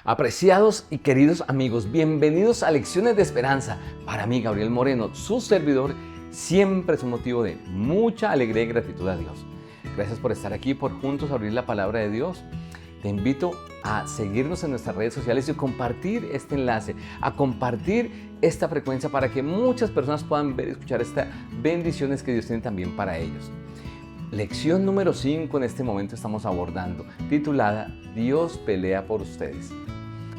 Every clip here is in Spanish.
Apreciados y queridos amigos, bienvenidos a Lecciones de Esperanza. Para mí, Gabriel Moreno, su servidor, siempre es un motivo de mucha alegría y gratitud a Dios. Gracias por estar aquí, por juntos abrir la palabra de Dios. Te invito a seguirnos en nuestras redes sociales y compartir este enlace, a compartir esta frecuencia para que muchas personas puedan ver y escuchar estas bendiciones que Dios tiene también para ellos. Lección número 5 en este momento estamos abordando, titulada Dios pelea por ustedes.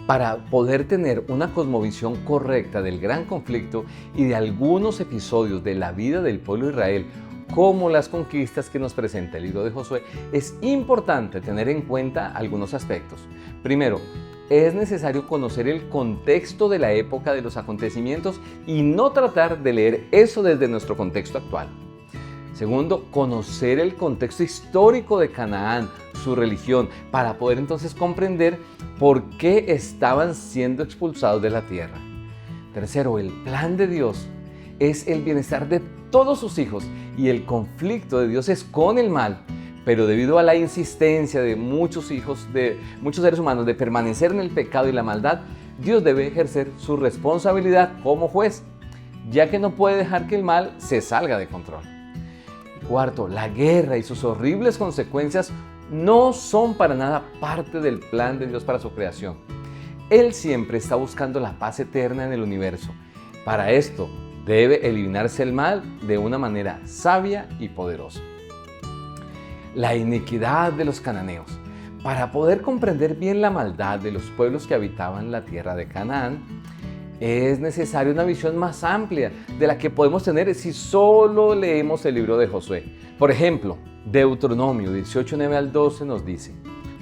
Para poder tener una cosmovisión correcta del gran conflicto y de algunos episodios de la vida del pueblo de Israel, como las conquistas que nos presenta el libro de Josué, es importante tener en cuenta algunos aspectos. Primero, es necesario conocer el contexto de la época de los acontecimientos y no tratar de leer eso desde nuestro contexto actual. Segundo, conocer el contexto histórico de Canaán, su religión, para poder entonces comprender por qué estaban siendo expulsados de la tierra. Tercero, el plan de Dios es el bienestar de todos sus hijos y el conflicto de Dios es con el mal, pero debido a la insistencia de muchos seres humanos de permanecer en el pecado y la maldad, Dios debe ejercer su responsabilidad como juez, ya que no puede dejar que el mal se salga de control. Cuarto, la guerra y sus horribles consecuencias no son para nada parte del plan de Dios para su creación. Él siempre está buscando la paz eterna en el universo. Para esto, debe eliminarse el mal de una manera sabia y poderosa. La iniquidad de los cananeos. Para poder comprender bien la maldad de los pueblos que habitaban la tierra de Canaán, es necesaria una visión más amplia de la que podemos tener si solo leemos el libro de Josué. Por ejemplo, Deuteronomio 18, 9 al 12 nos dice: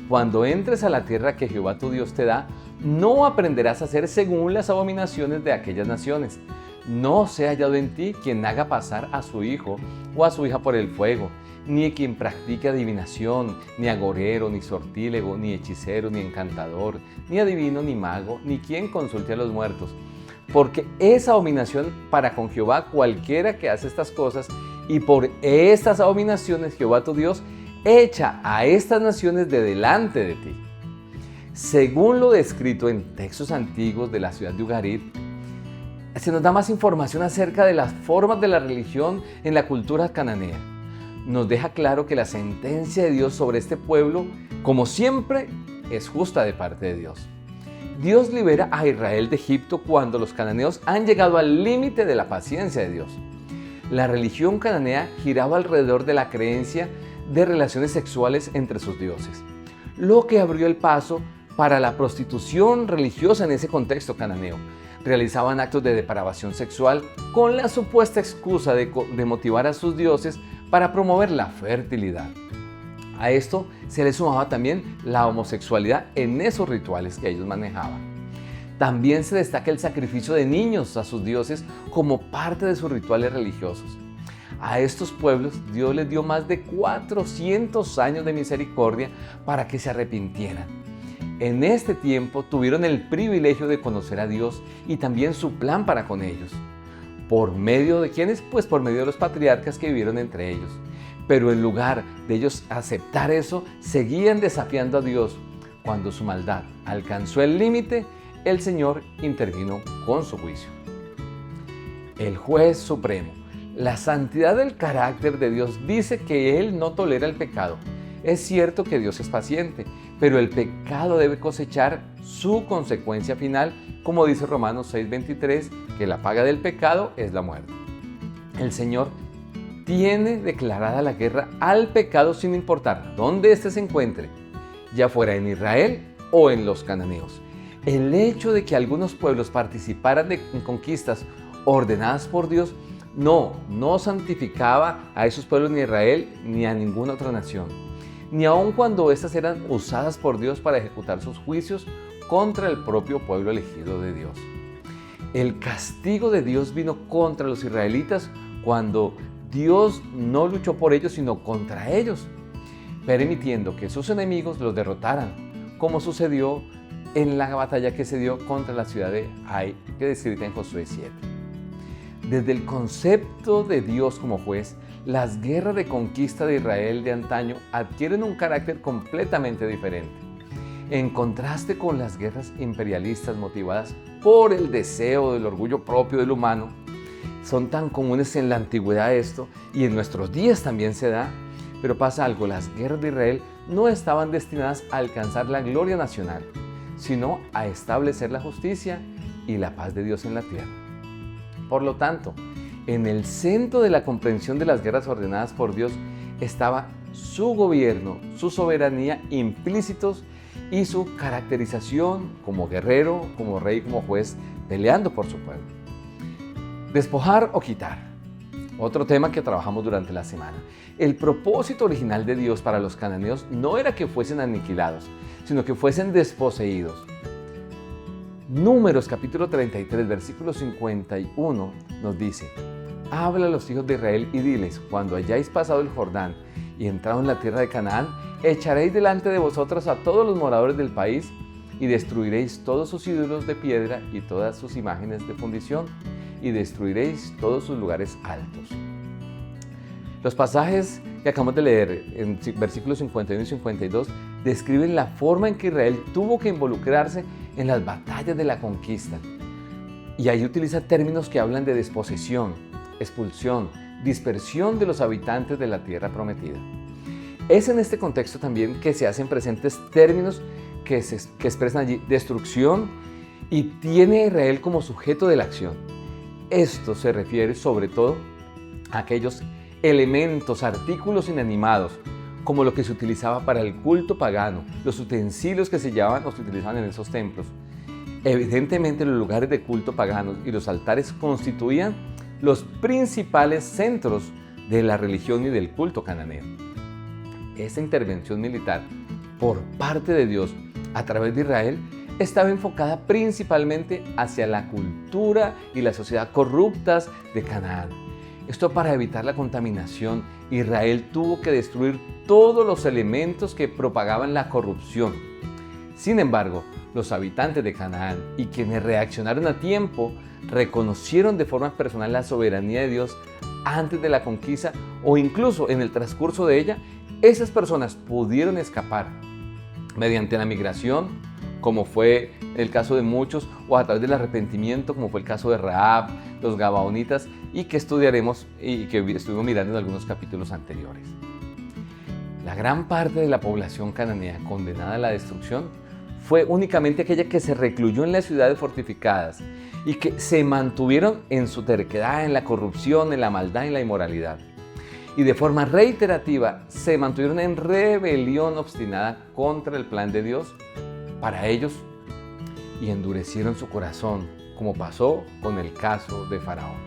Cuando entres a la tierra que Jehová tu Dios te da, no aprenderás a hacer según las abominaciones de aquellas naciones. No sea hallado en ti quien haga pasar a su hijo o a su hija por el fuego, ni quien practique adivinación, ni agorero, ni sortílego, ni hechicero, ni encantador, ni adivino, ni mago, ni quien consulte a los muertos. Porque es abominación para con Jehová cualquiera que hace estas cosas, y por estas abominaciones Jehová tu Dios echa a estas naciones de delante de ti. Según lo descrito en textos antiguos de la ciudad de Ugarit, se nos da más información acerca de las formas de la religión en la cultura cananea. Nos deja claro que la sentencia de Dios sobre este pueblo, como siempre, es justa de parte de Dios. Dios libera a Israel de Egipto cuando los cananeos han llegado al límite de la paciencia de Dios. La religión cananea giraba alrededor de la creencia de relaciones sexuales entre sus dioses, lo que abrió el paso para la prostitución religiosa en ese contexto cananeo. Realizaban actos de depravación sexual con la supuesta excusa de motivar a sus dioses para promover la fertilidad. A esto se le sumaba también la homosexualidad en esos rituales que ellos manejaban. También se destaca el sacrificio de niños a sus dioses como parte de sus rituales religiosos. A estos pueblos Dios les dio más de 400 años de misericordia para que se arrepintieran. En este tiempo tuvieron el privilegio de conocer a Dios y también su plan para con ellos. ¿Por medio de quiénes? Pues por medio de los patriarcas que vivieron entre ellos. Pero en lugar de ellos aceptar eso, seguían desafiando a Dios. Cuando su maldad alcanzó el límite, el Señor intervino con su juicio. El juez supremo. La santidad del carácter de Dios dice que Él no tolera el pecado. Es cierto que Dios es paciente, pero el pecado debe cosechar su consecuencia final, como dice Romanos 6:23, que la paga del pecado es la muerte. El Señor tiene declarada la guerra al pecado sin importar dónde éste se encuentre, ya fuera en Israel o en los cananeos. El hecho de que algunos pueblos participaran en conquistas ordenadas por Dios no santificaba a esos pueblos ni a Israel ni a ninguna otra nación, ni aun cuando estas eran usadas por Dios para ejecutar sus juicios contra el propio pueblo elegido de Dios. El castigo de Dios vino contra los israelitas cuando Dios no luchó por ellos, sino contra ellos, permitiendo que sus enemigos los derrotaran, como sucedió en la batalla que se dio contra la ciudad de Ai, que es descrita en Josué 7. Desde el concepto de Dios como juez, las guerras de conquista de Israel de antaño adquieren un carácter completamente diferente. en contraste con las guerras imperialistas motivadas por el deseo del orgullo propio del humano. Son tan comunes en la antigüedad esto, y en nuestros días también se da, pero pasa algo: las guerras de Israel no estaban destinadas a alcanzar la gloria nacional, sino a establecer la justicia y la paz de Dios en la tierra. Por lo tanto, en el centro de la comprensión de las guerras ordenadas por Dios estaba su gobierno, su soberanía implícitos y su caracterización como guerrero, como rey, como juez, peleando por su pueblo. Despojar o quitar. Otro tema que trabajamos durante la semana. El propósito original de Dios para los cananeos no era que fuesen aniquilados, sino que fuesen desposeídos. Números capítulo 33, versículo 51 nos dice: habla a los hijos de Israel y diles: cuando hayáis pasado el Jordán y entrado en la tierra de Canaán, echaréis delante de vosotros a todos los moradores del país y destruiréis todos sus ídolos de piedra y todas sus imágenes de fundición y destruiréis todos sus lugares altos. Los pasajes que acabamos de leer en versículos 51 y 52 describen la forma en que Israel tuvo que involucrarse en las batallas de la conquista. Y ahí utiliza términos que hablan de desposesión, expulsión, dispersión de los habitantes de la tierra prometida. Es en este contexto también que se hacen presentes términos que expresan allí destrucción, y tiene Israel como sujeto de la acción. Esto se refiere sobre todo a aquellos elementos, artículos inanimados, como lo que se utilizaba para el culto pagano, los utensilios que se llevaban o se utilizaban en esos templos. Evidentemente, los lugares de culto paganos y los altares constituían los principales centros de la religión y del culto cananeo. Esa intervención militar por parte de Dios a través de Israel estaba enfocada principalmente hacia la cultura y la sociedad corruptas de Canaán. Esto para evitar la contaminación, Israel tuvo que destruir todos los elementos que propagaban la corrupción. Sin embargo, los habitantes de Canaán y quienes reaccionaron a tiempo reconocieron de forma personal la soberanía de Dios antes de la conquista, o incluso en el transcurso de ella. Esas personas pudieron escapar mediante la migración, como fue el caso de muchos, o a través del arrepentimiento, como fue el caso de Rahab, los gabaonitas, y que estudiaremos y que estuvimos mirando en algunos capítulos anteriores. La gran parte de la población cananea condenada a la destrucción fue únicamente aquella que se recluyó en las ciudades fortificadas y que se mantuvieron en su terquedad, en la corrupción, en la maldad y en la inmoralidad. Y de forma reiterativa se mantuvieron en rebelión obstinada contra el plan de Dios para ellos y endurecieron su corazón, como pasó con el caso de Faraón.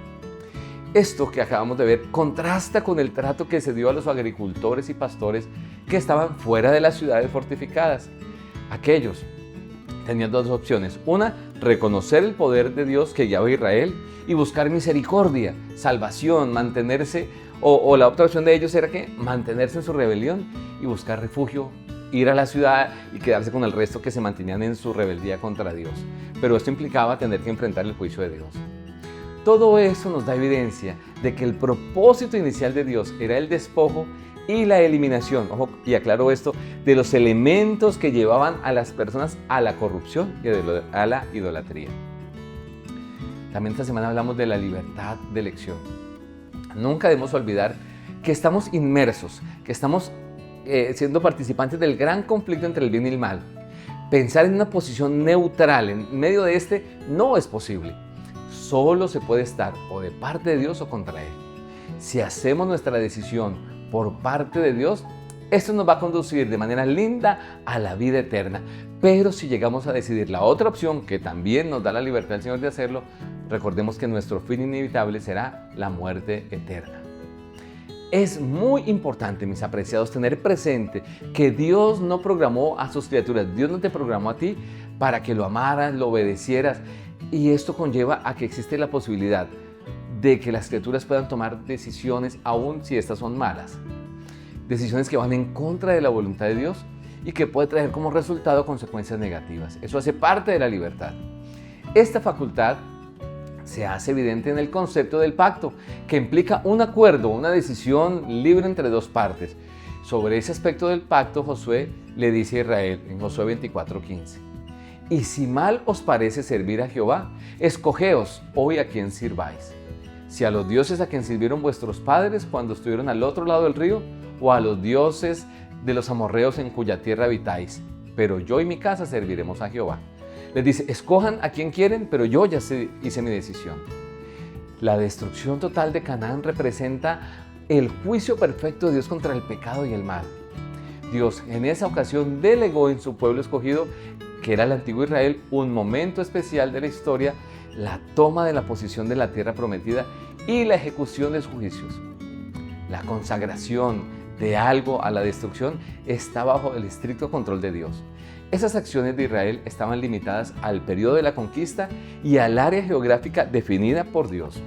Esto que acabamos de ver contrasta con el trato que se dio a los agricultores y pastores que estaban fuera de las ciudades fortificadas. Aquellos tenían dos opciones: una, reconocer el poder de Dios que guiaba a Israel y buscar misericordia, salvación, mantenerse, o la otra opción de ellos era que mantenerse en su rebelión y buscar refugio, ir a la ciudad y quedarse con el resto que se mantenían en su rebeldía contra Dios. Pero esto implicaba tener que enfrentar el juicio de Dios. Todo eso nos da evidencia de que el propósito inicial de Dios era el despojo y la eliminación, ojo, y aclaro esto, de los elementos que llevaban a las personas a la corrupción y a la idolatría. También esta semana hablamos de la libertad de elección. Nunca debemos olvidar que estamos inmersos, que estamos siendo participantes del gran conflicto entre el bien y el mal. Pensar en una posición neutral en medio de este no es posible. Solo se puede estar o de parte de Dios o contra Él. Si hacemos nuestra decisión por parte de Dios, esto nos va a conducir de manera linda a la vida eterna. Pero si llegamos a decidir la otra opción, que también nos da la libertad del Señor de hacerlo, recordemos que nuestro fin inevitable será la muerte eterna. Es muy importante, mis apreciados, tener presente que Dios no programó a sus criaturas. Dios no te programó a ti para que lo amaras, lo obedecieras. Y esto conlleva a que existe la posibilidad de que las criaturas puedan tomar decisiones, aun si estas son malas. Decisiones que van en contra de la voluntad de Dios y que puede traer como resultado consecuencias negativas. Eso hace parte de la libertad. Esta facultad se hace evidente en el concepto del pacto, que implica un acuerdo, una decisión libre entre dos partes. Sobre ese aspecto del pacto, Josué le dice a Israel en Josué 24:15: y si mal os parece servir a Jehová, escogeos hoy a quién sirváis. Si a los dioses a quien sirvieron vuestros padres cuando estuvieron al otro lado del río, o a los dioses de los amorreos en cuya tierra habitáis. Pero yo y mi casa serviremos a Jehová. Les dice, escojan a quien quieren, pero yo ya hice mi decisión. La destrucción total de Canaán representa el juicio perfecto de Dios contra el pecado y el mal. Dios en esa ocasión delegó en su pueblo escogido, que era el antiguo Israel, un momento especial de la historia, la toma de la posición de la tierra prometida y la ejecución de sus juicios. La consagración de algo a la destrucción está bajo el estricto control de Dios. Esas acciones de Israel estaban limitadas al periodo de la conquista y al área geográfica definida por Dios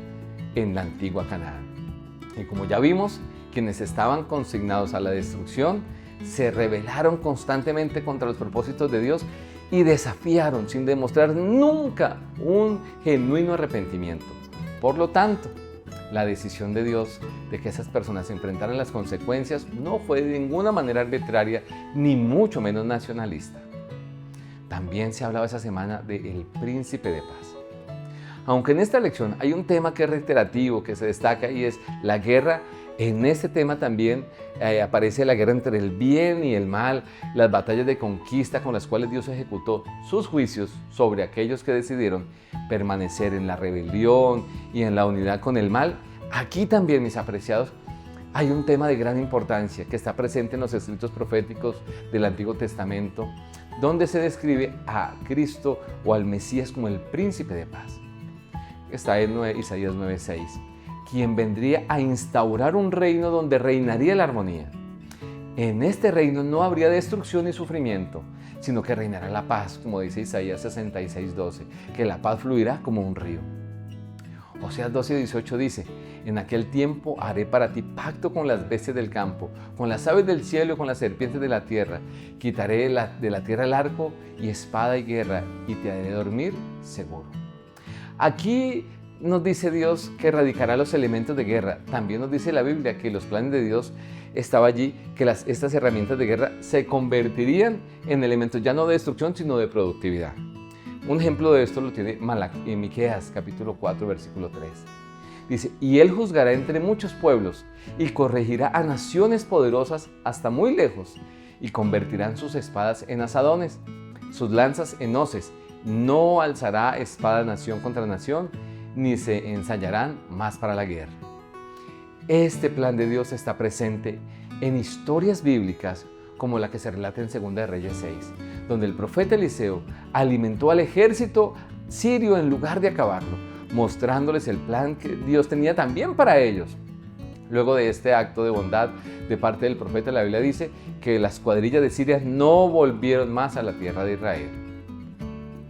en la antigua Canaán. Y como ya vimos, quienes estaban consignados a la destrucción se rebelaron constantemente contra los propósitos de Dios y desafiaron sin demostrar nunca un genuino arrepentimiento. Por lo tanto, la decisión de Dios de que esas personas se enfrentaran las consecuencias no fue de ninguna manera arbitraria, ni mucho menos nacionalista. También se hablaba esa semana del príncipe de paz. Aunque en esta lección hay un tema que es reiterativo, que se destaca, y es la guerra, en este tema también aparece la guerra entre el bien y el mal, las batallas de conquista con las cuales Dios ejecutó sus juicios sobre aquellos que decidieron permanecer en la rebelión y en la unidad con el mal. Aquí también, mis apreciados, hay un tema de gran importancia que está presente en los escritos proféticos del Antiguo Testamento, donde se describe a Cristo o al Mesías como el príncipe de paz. Está en Isaías 9:6. Quien vendría a instaurar un reino donde reinaría la armonía. En este reino no habría destrucción ni sufrimiento, sino que reinará la paz, como dice Isaías 66:12, que la paz fluirá como un río. Oseas 12:18 dice, en aquel tiempo haré para ti pacto con las bestias del campo, con las aves del cielo y con las serpientes de la tierra. Quitaré de la tierra el arco y espada y guerra, y te haré dormir seguro. Aquí nos dice Dios que erradicará los elementos de guerra. También nos dice la Biblia que los planes de Dios estaban allí, que estas herramientas de guerra se convertirían en elementos ya no de destrucción, sino de productividad. Un ejemplo de esto lo tiene en Miqueas, capítulo 4, versículo 3. Dice, y él juzgará entre muchos pueblos y corregirá a naciones poderosas hasta muy lejos y convertirán sus espadas en asadones, sus lanzas en hoces. No alzará espada nación contra nación, ni se ensayarán más para la guerra. Este plan de Dios está presente en historias bíblicas como la que se relata en 2 de Reyes 6, donde el profeta Eliseo alimentó al ejército sirio en lugar de acabarlo, mostrándoles el plan que Dios tenía también para ellos. Luego de este acto de bondad de parte del profeta, la Biblia dice que las cuadrillas de Siria no volvieron más a la tierra de Israel.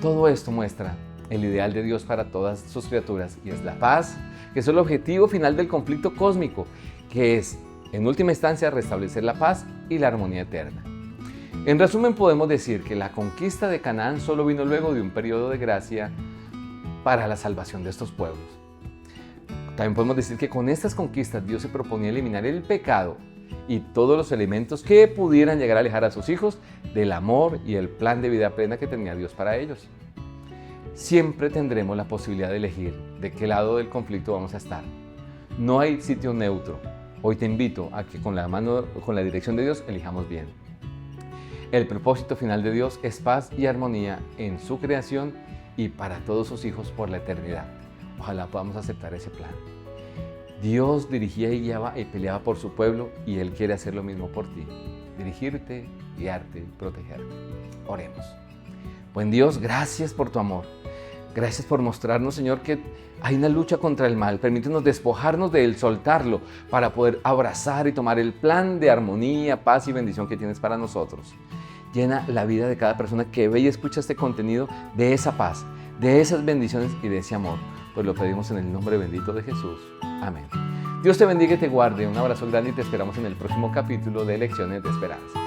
Todo esto muestra el ideal de Dios para todas sus criaturas, y es la paz, que es el objetivo final del conflicto cósmico, que es, en última instancia, restablecer la paz y la armonía eterna. En resumen, podemos decir que la conquista de Canaán solo vino luego de un periodo de gracia para la salvación de estos pueblos. También podemos decir que con estas conquistas Dios se proponía eliminar el pecado y todos los elementos que pudieran llegar a alejar a sus hijos del amor y el plan de vida plena que tenía Dios para ellos. Siempre tendremos la posibilidad de elegir de qué lado del conflicto vamos a estar. No hay sitio neutro. Hoy te invito a que con la dirección de Dios elijamos bien. El propósito final de Dios es paz y armonía en su creación y para todos sus hijos por la eternidad. Ojalá podamos aceptar ese plan. Dios dirigía y guiaba y peleaba por su pueblo, y Él quiere hacer lo mismo por ti. Dirigirte, guiarte, protegerte. Oremos. Buen Dios, gracias por tu amor. Gracias por mostrarnos, Señor, que hay una lucha contra el mal. Permítenos despojarnos de él, soltarlo, para poder abrazar y tomar el plan de armonía, paz y bendición que tienes para nosotros. Llena la vida de cada persona que ve y escucha este contenido de esa paz, de esas bendiciones y de ese amor. Pues lo pedimos en el nombre bendito de Jesús. Amén. Dios te bendiga y te guarde. Un abrazo grande y te esperamos en el próximo capítulo de Lecciones de Esperanza.